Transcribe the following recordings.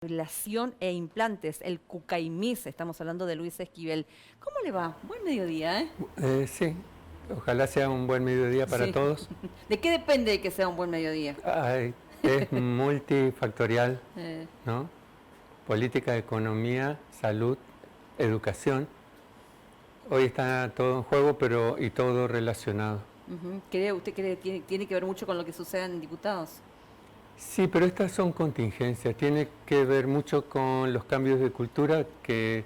Relación e implantes, el Cucaimís, estamos hablando de Luis Esquivel. ¿Cómo le va? Buen mediodía, ¿eh? Sí, ojalá sea un buen mediodía para Sí. todos. ¿De qué depende de que sea un buen mediodía? Es multifactorial, Eh, ¿no? Política, economía, salud, educación. Hoy está todo en juego, pero y todo relacionado. ¿Usted cree que tiene que ver mucho con lo que sucede en diputados? Sí, pero estas son contingencias. Tiene que ver mucho con los cambios de cultura que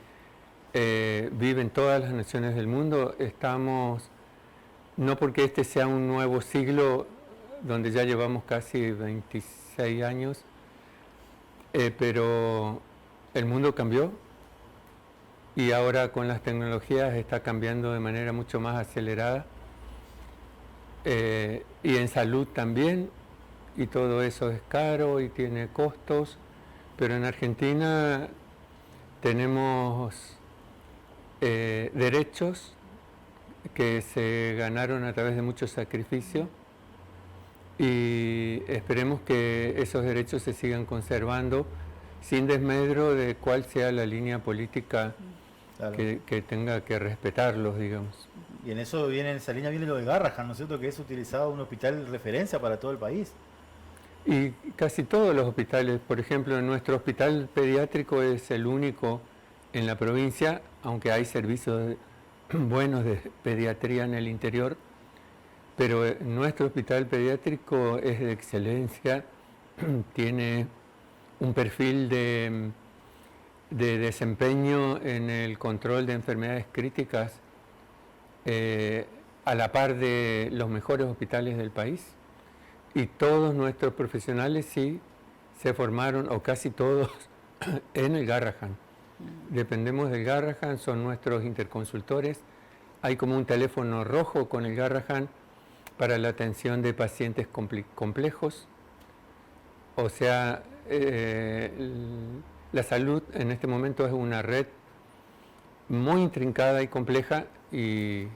viven todas las naciones del mundo. Estamos, no porque este sea un nuevo siglo, donde ya llevamos casi 26 años, pero el mundo cambió y ahora con las tecnologías está cambiando de manera mucho más acelerada, y en salud también, y todo eso es caro y tiene costos, pero en Argentina tenemos derechos que se ganaron a través de mucho sacrificio y esperemos que esos derechos se sigan conservando sin desmedro de cuál sea la línea política. Claro. Que tenga que respetarlos, digamos. Y en eso viene, en esa línea viene lo de Garrahan, ¿no es cierto? Que es utilizado un hospital de referencia para todo el país. Y casi todos los hospitales, por ejemplo, nuestro hospital pediátrico es el único en la provincia, aunque hay servicios buenos de pediatría en el interior, pero nuestro hospital pediátrico es de excelencia, tiene un perfil de desempeño en el control de enfermedades críticas a la par de los mejores hospitales del país. Y todos nuestros profesionales sí se formaron, o casi todos, en el Garrahan. Dependemos del Garrahan, son nuestros interconsultores. Hay como un teléfono rojo con el Garrahan para la atención de pacientes complejos. O sea, la salud en este momento es una red muy intrincada y compleja y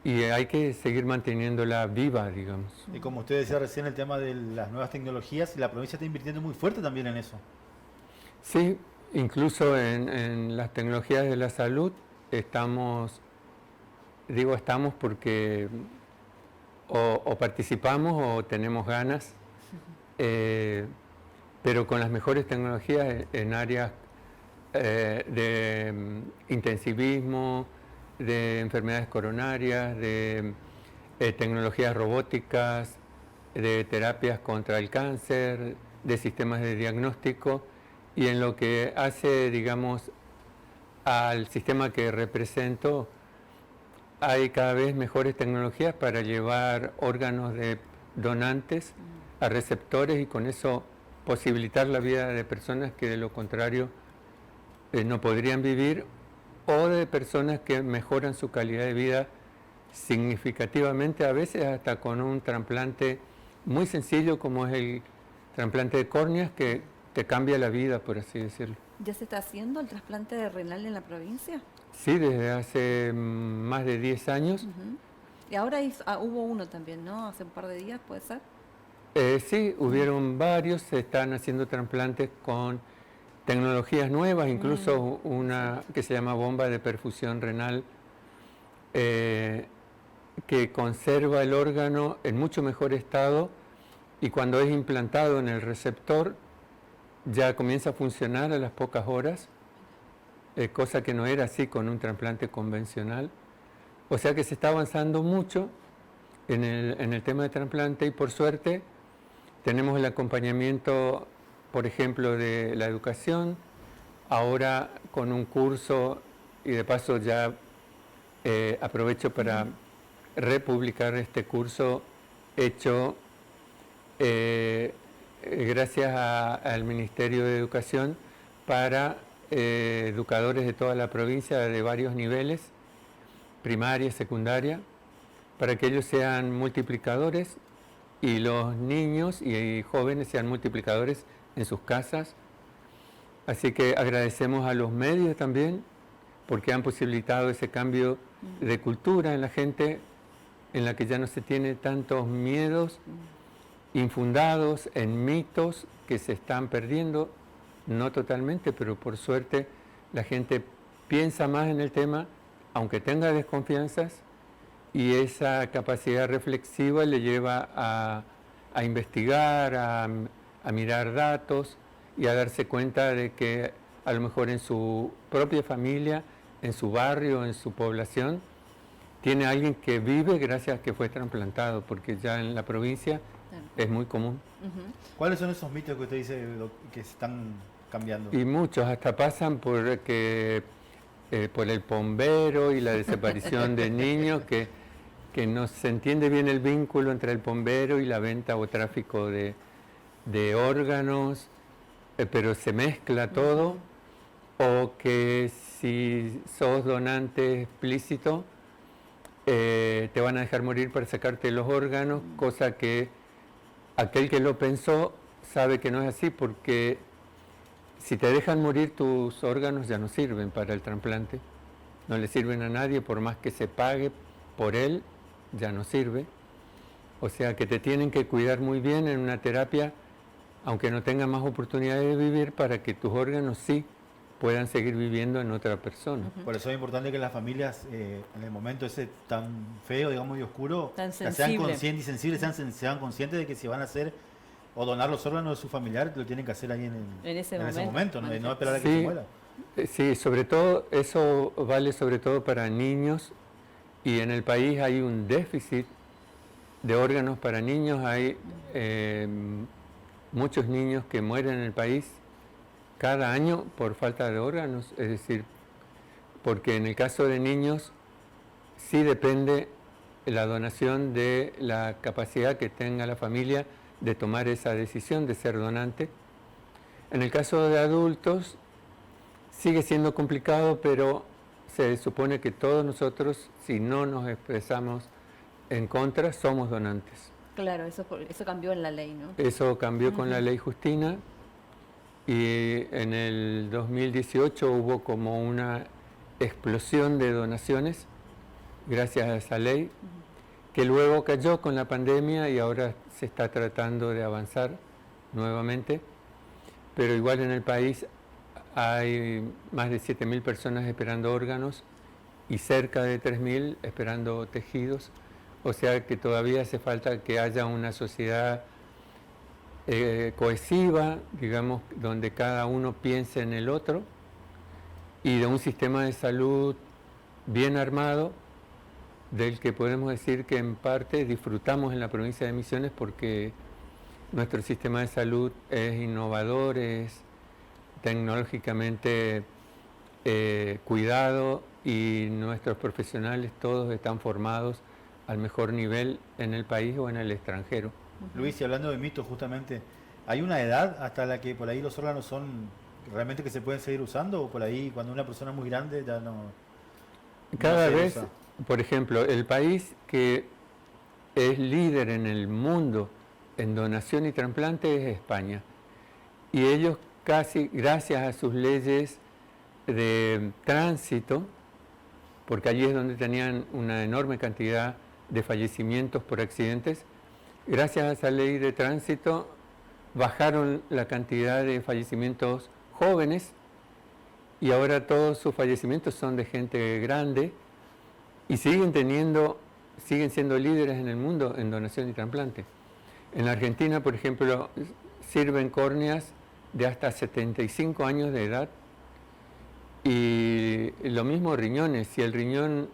hay que seguir manteniéndola viva, digamos. Y como usted decía recién, el tema de las nuevas tecnologías, y la provincia está invirtiendo muy fuerte también en eso. Sí, incluso en las tecnologías de la salud estamos, digo estamos porque o participamos o tenemos ganas, pero con las mejores tecnologías en áreas de intensivismo, de enfermedades coronarias, de tecnologías robóticas, de terapias contra el cáncer, de sistemas de diagnóstico, y en lo que hace, digamos, al sistema que represento, hay cada vez mejores tecnologías para llevar órganos de donantes a receptores y con eso posibilitar la vida de personas que de lo contrario no podrían vivir, o de personas que mejoran su calidad de vida significativamente, a veces hasta con un trasplante muy sencillo como es el trasplante de córneas, que te cambia la vida, por así decirlo. ¿Ya se está haciendo el trasplante de renal en la provincia? Sí, desde hace más de 10 años. Y ahora hubo uno también, ¿no? Hace un par de días, ¿puede ser? Sí, hubieron varios, se están haciendo trasplantes con tecnologías nuevas, incluso una que se llama bomba de perfusión renal, que conserva el órgano en mucho mejor estado y cuando es implantado en el receptor ya comienza a funcionar a las pocas horas, cosa que no era así con un trasplante convencional. O sea que se está avanzando mucho en el tema de trasplante y por suerte tenemos el acompañamiento, por ejemplo, de la educación, ahora con un curso, y de paso ya aprovecho para republicar este curso hecho gracias al Ministerio de Educación para educadores de toda la provincia de varios niveles, primaria, secundaria, para que ellos sean multiplicadores y los niños y jóvenes sean multiplicadores en sus casas. Así que agradecemos a los medios también porque han posibilitado ese cambio de cultura en la gente, en la que ya no se tiene tantos miedos infundados en mitos que se están perdiendo no totalmente, pero por suerte la gente piensa más en el tema, aunque tenga desconfianzas, y esa capacidad reflexiva le lleva a investigar, a mirar datos y a darse cuenta de que a lo mejor en su propia familia, en su barrio, en su población, tiene alguien que vive gracias a que fue trasplantado, porque ya en la provincia Claro. es muy común. Ujú. ¿Cuáles son esos mitos que usted dice que se están cambiando? Y muchos hasta pasan por por el pombero y la desaparición de niños, que no se entiende bien el vínculo entre el pombero y la venta o tráfico de órganos, pero se mezcla todo, o que si sos donante explícito, te van a dejar morir para sacarte los órganos, cosa que aquel que lo pensó sabe que no es así, porque si te dejan morir tus órganos ya no sirven para el trasplante, no le sirven a nadie, por más que se pague por él, ya no sirve. O sea que te tienen que cuidar muy bien en una terapia, aunque no tengas más oportunidades de vivir, para que tus órganos sí puedan seguir viviendo en otra persona. Por eso es importante que las familias, en el momento ese tan feo, digamos, y oscuro, Tan sean sensible. conscientes y sensibles, sean conscientes de que si van a hacer o donar los órganos de su familiar, lo tienen que hacer ahí En ese momento, ¿no? Y no esperar a que Sí. se muera. Sí, sobre todo, eso vale sobre todo para niños, y en el país hay un déficit de órganos para niños. Hay muchos niños que mueren en el país cada año por falta de órganos, es decir, porque en el caso de niños sí depende la donación de la capacidad que tenga la familia de tomar esa decisión de ser donante. En el caso de adultos sigue siendo complicado, pero se supone que todos nosotros, si no nos expresamos en contra, somos donantes. Claro, eso cambió en la ley, ¿no? Eso cambió con la ley Justina, y en el 2018 hubo como una explosión de donaciones gracias a esa ley, que luego cayó con la pandemia y ahora se está tratando de avanzar nuevamente, pero igual en el país hay más de 7.000 personas esperando órganos y cerca de 3.000 esperando tejidos, o sea que todavía hace falta que haya una sociedad cohesiva, digamos, donde cada uno piense en el otro, y de un sistema de salud bien armado, del que podemos decir que en parte disfrutamos en la provincia de Misiones, porque nuestro sistema de salud es innovador, es tecnológicamente cuidado, y nuestros profesionales todos están formados al mejor nivel en el país o en el extranjero. Luis, y hablando de mitos, justamente, ¿hay una edad hasta la que por ahí los órganos son realmente que se pueden seguir usando? ¿O por ahí cuando una persona es muy grande ya no? Cada se vez, usa? por ejemplo, el país que es líder en el mundo en donación y trasplante es España. Y ellos casi, gracias a sus leyes de tránsito, porque allí es donde tenían una enorme cantidad de fallecimientos por accidentes, gracias a esa ley de tránsito bajaron la cantidad de fallecimientos jóvenes, y ahora todos sus fallecimientos son de gente grande, y siguen siendo líderes en el mundo en donación y trasplante. En la Argentina, por ejemplo, sirven córneas de hasta 75 años de edad, y lo mismo riñones. Si el riñón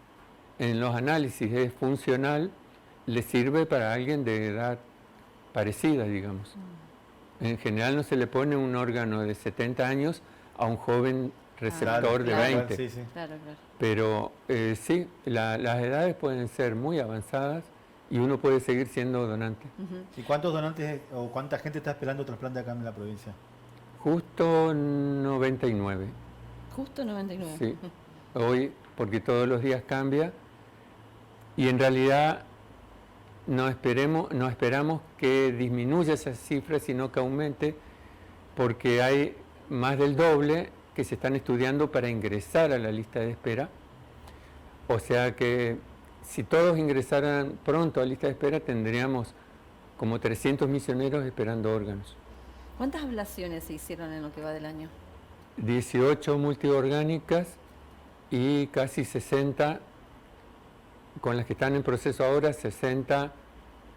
en los análisis es funcional, le sirve para alguien de edad parecida, digamos. En general no se le pone un órgano de 70 años a un joven receptor de claro. 20. Sí, sí. Claro, claro. Pero sí, las edades pueden ser muy avanzadas y uno puede seguir siendo donante. Ujú. ¿Y cuántos donantes o cuánta gente está esperando trasplante acá en la provincia? Justo 99, Justo 99. sí. Hoy, porque todos los días cambia, y en realidad no esperamos que disminuya esa cifra, sino que aumente, porque hay más del doble que se están estudiando para ingresar a la lista de espera. O sea que si todos ingresaran pronto a la lista de espera, tendríamos como 300 misioneros esperando órganos. ¿Cuántas ablaciones se hicieron en lo que va del año? 18 multiorgánicas y casi 60, con las que están en proceso ahora, 60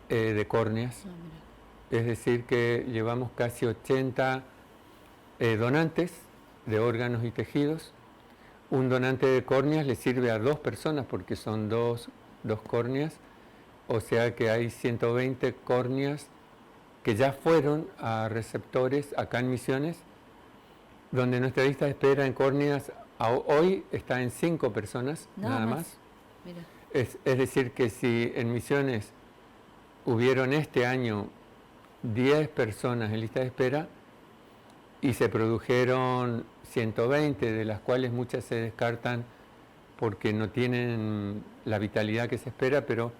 de córneas. Ah, mira. Es decir, que llevamos casi 80 donantes de órganos y tejidos. Un donante de córneas le sirve a 2 personas porque son dos córneas, o sea que hay 120 córneas que ya fueron a receptores acá en Misiones, donde nuestra lista de espera en córneas hoy está en 5 personas, nada más. Mira. Es decir, que si en Misiones hubieron este año 10 personas en lista de espera y se produjeron 120, de las cuales muchas se descartan porque no tienen la vitalidad que se espera, pero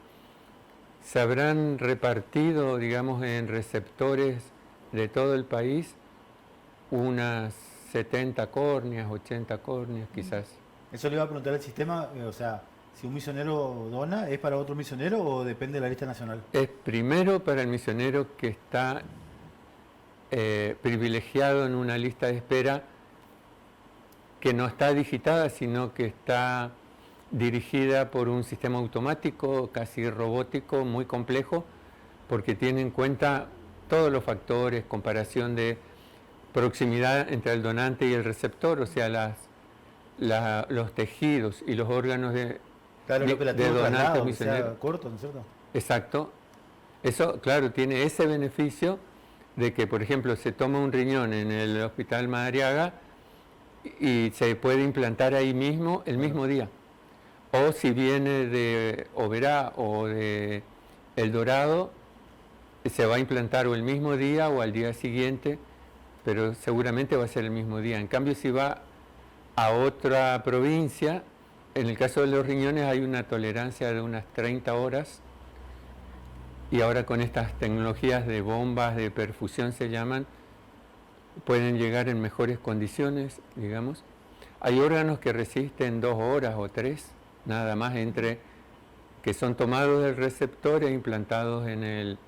se habrán repartido, digamos, en receptores de todo el país unas 70 córneas, 80 córneas quizás. Eso le iba a preguntar al sistema, o sea, si un misionero dona, ¿es para otro misionero o depende de la lista nacional? Es primero para el misionero que está privilegiado en una lista de espera que no está digitada, sino que está dirigida por un sistema automático, casi robótico, muy complejo, porque tiene en cuenta todos los factores, comparación de proximidad entre el donante y el receptor, o sea, los tejidos y los órganos de Claro, lo que la de tuvo donantes traslado, que misioneros. sea corto, ¿no es cierto? Exacto. Eso, claro, tiene ese beneficio de que, por ejemplo, se toma un riñón en el Hospital Madariaga y se puede implantar ahí mismo el mismo día. O si viene de Oberá o de El Dorado, se va a implantar o el mismo día o al día siguiente, pero seguramente va a ser el mismo día. En cambio, si va a otra provincia, en el caso de los riñones hay una tolerancia de unas 30 horas, y ahora con estas tecnologías de bombas de perfusión se llaman, pueden llegar en mejores condiciones, digamos. Hay órganos que resisten 2 horas o 3, nada más, entre que son tomados del receptor e implantados en el,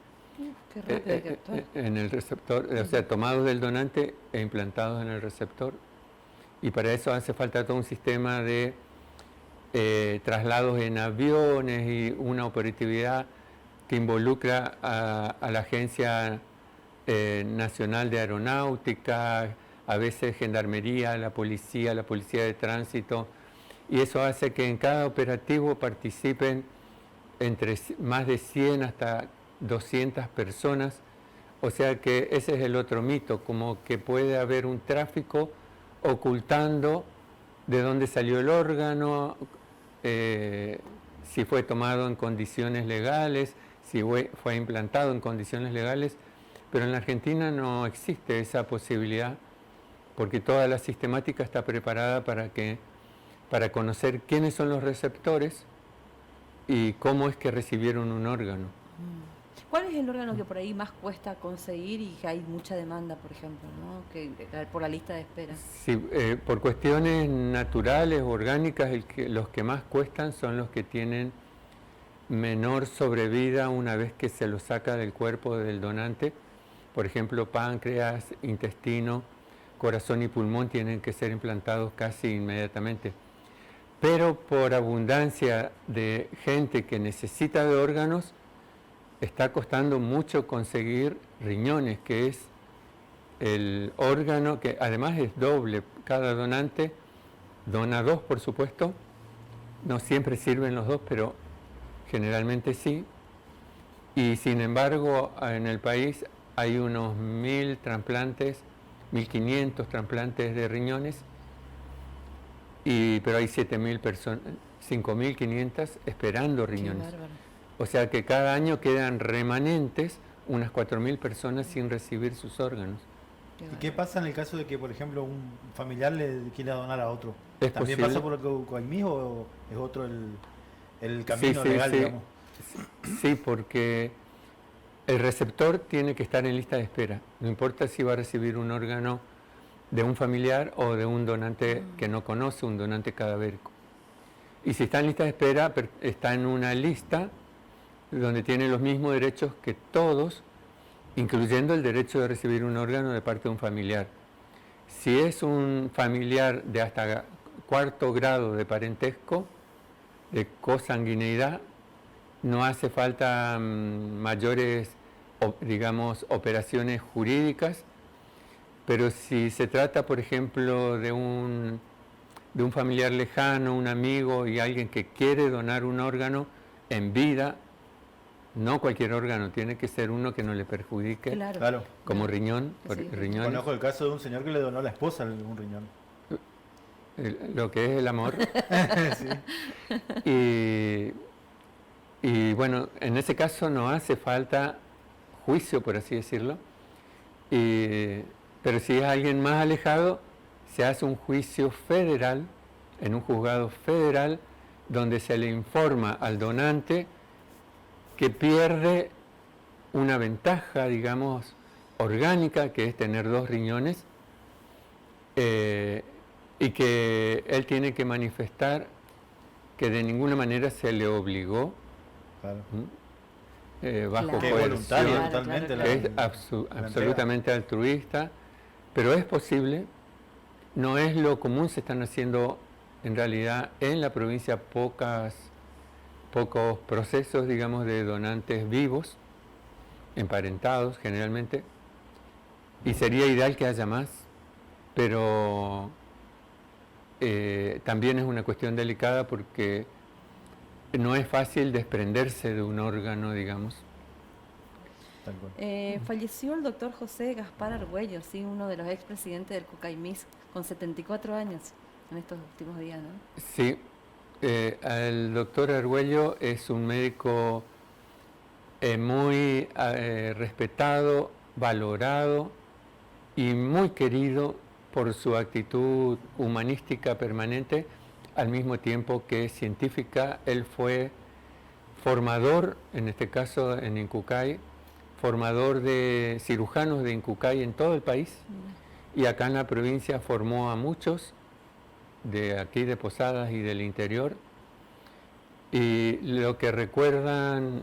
Qué rápido hay que actuar. en el receptor, o sea, tomados del donante e implantados en el receptor. Y para eso hace falta todo un sistema de traslados en aviones y una operatividad que involucra a la Agencia Nacional de Aeronáutica, a veces Gendarmería, la Policía de Tránsito, y eso hace que en cada operativo participen entre más de 100 hasta 200 personas, o sea que ese es el otro mito, como que puede haber un tráfico ocultando de dónde salió el órgano, si fue tomado en condiciones legales, si fue implantado en condiciones legales, pero en la Argentina no existe esa posibilidad, porque toda la sistemática está preparada para conocer quiénes son los receptores y cómo es que recibieron un órgano. ¿Cuál es el órgano que por ahí más cuesta conseguir y que hay mucha demanda, por ejemplo, ¿no? Por la lista de espera? Sí, por cuestiones naturales, orgánicas, los que más cuestan son los que tienen menor sobrevida una vez que se los saca del cuerpo del donante. Por ejemplo, páncreas, intestino, corazón y pulmón tienen que ser implantados casi inmediatamente. Pero por abundancia de gente que necesita de órganos, está costando mucho conseguir riñones, que es el órgano que además es doble. Cada donante dona 2, por supuesto. No siempre sirven los 2, pero generalmente sí. Y sin embargo, en el país hay unos 1.000 trasplantes, 1.500 trasplantes de riñones, pero hay 7.000 personas, 5.500 esperando riñones. Qué bárbaro. O sea que cada año quedan remanentes unas 4.000 personas sin recibir sus órganos. ¿Y qué pasa en el caso de que, por ejemplo, un familiar le quiera donar a otro? ¿Es ¿También posible? pasa por el COIMIS o es otro el camino Sí, legal, sí. digamos? Sí, porque el receptor tiene que estar en lista de espera. No importa si va a recibir un órgano de un familiar o de un donante que no conoce, un donante cadavérico. Y si está en lista de espera, está en una lista donde tiene los mismos derechos que todos incluyendo el derecho de recibir un órgano de parte de un familiar. Si es un familiar de hasta 4º grado de parentesco, de consanguineidad, no hace falta mayores, digamos, operaciones jurídicas, pero si se trata, por ejemplo, de un familiar lejano, un amigo y alguien que quiere donar un órgano en vida, no cualquier órgano, tiene que ser uno que no le perjudique, Claro. como riñón, Sí. riñones, Conozco el caso de un señor que le donó a la esposa un riñón. lo que es el amor. Sí. Y bueno, en ese caso no hace falta juicio, por así decirlo, pero si es alguien más alejado, se hace un juicio federal, en un juzgado federal, donde se le informa al donante que pierde una ventaja, digamos, orgánica, que es tener 2 riñones, y que él tiene que manifestar que de ninguna manera se le obligó, Claro. bajo Claro. Que es coerción, voluntario Claro, totalmente. claro, la- es la absolutamente altruista, pero es posible, no es lo común, se están haciendo en realidad en la provincia pocos procesos, digamos, de donantes vivos, emparentados generalmente, y sería ideal que haya más, pero también es una cuestión delicada porque no es fácil desprenderse de un órgano, digamos. Tal cual. Falleció el doctor José Gaspar Argüello, ¿sí? Uno de los expresidentes del CUCAIMIS, con 74 años en estos últimos días, ¿no? Sí, el doctor Argüello es un médico muy respetado, valorado y muy querido por su actitud humanística permanente, al mismo tiempo que científica. Él fue formador, en este caso en Incucay, formador de cirujanos de Incucay en todo el país, y acá en la provincia formó a muchos, de aquí de Posadas y del interior, y lo que recuerdan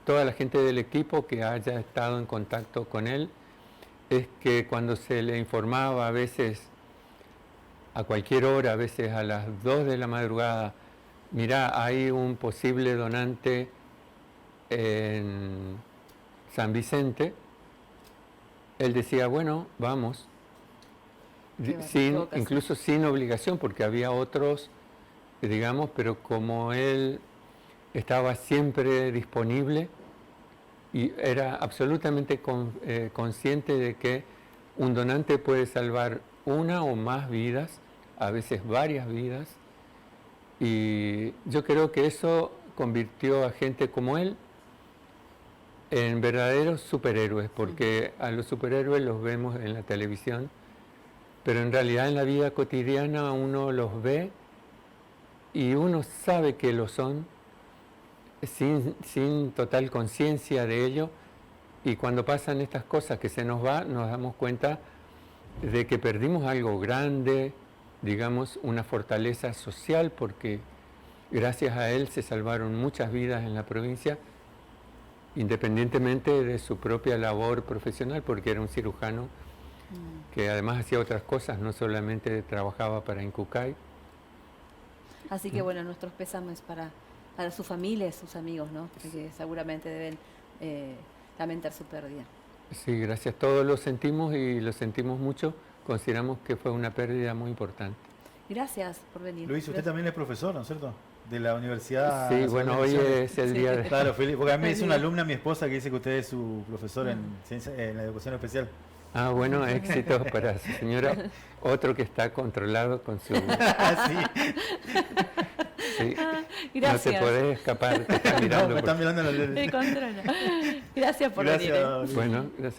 toda la gente del equipo que haya estado en contacto con él es que cuando se le informaba, a veces a cualquier hora, a veces a las 2 de la madrugada, mirá, hay un posible donante en San Vicente, él decía, bueno, vamos, incluso sin obligación, porque había otros, digamos, pero como él estaba siempre disponible y era absolutamente consciente de que un donante puede salvar una o más vidas, a veces varias vidas, y yo creo que eso convirtió a gente como él en verdaderos superhéroes, porque a los superhéroes los vemos en la televisión, pero en realidad en la vida cotidiana uno los ve y uno sabe que lo son sin total conciencia de ello, y cuando pasan estas cosas que se nos va, nos damos cuenta de que perdimos algo grande, digamos, una fortaleza social, porque gracias a él se salvaron muchas vidas en la provincia, independientemente de su propia labor profesional, porque era un cirujano que además hacía otras cosas, no solamente trabajaba para Incucay. Así que bueno, nuestros pésames para su familia y sus amigos, ¿no? Que seguramente deben lamentar su pérdida. Sí, gracias. Todos lo sentimos y lo sentimos mucho. Consideramos que fue una pérdida muy importante. Gracias por venir. Luis, usted Gracias. también es profesor, ¿no es cierto? De la Universidad Sí, Nacional bueno, de hoy Misiones. es el día de... Claro, feliz, porque a mí me dice una alumna, mi esposa, que dice que usted es su profesor en la educación especial. Ah, bueno, éxitos para su señora. Otro que está controlado con su... Sí. Sí. Gracias. No te podés escapar, te están No, mirando. me están mirando en Me controla. Gracias por venir. Gracias. Bueno, gracias.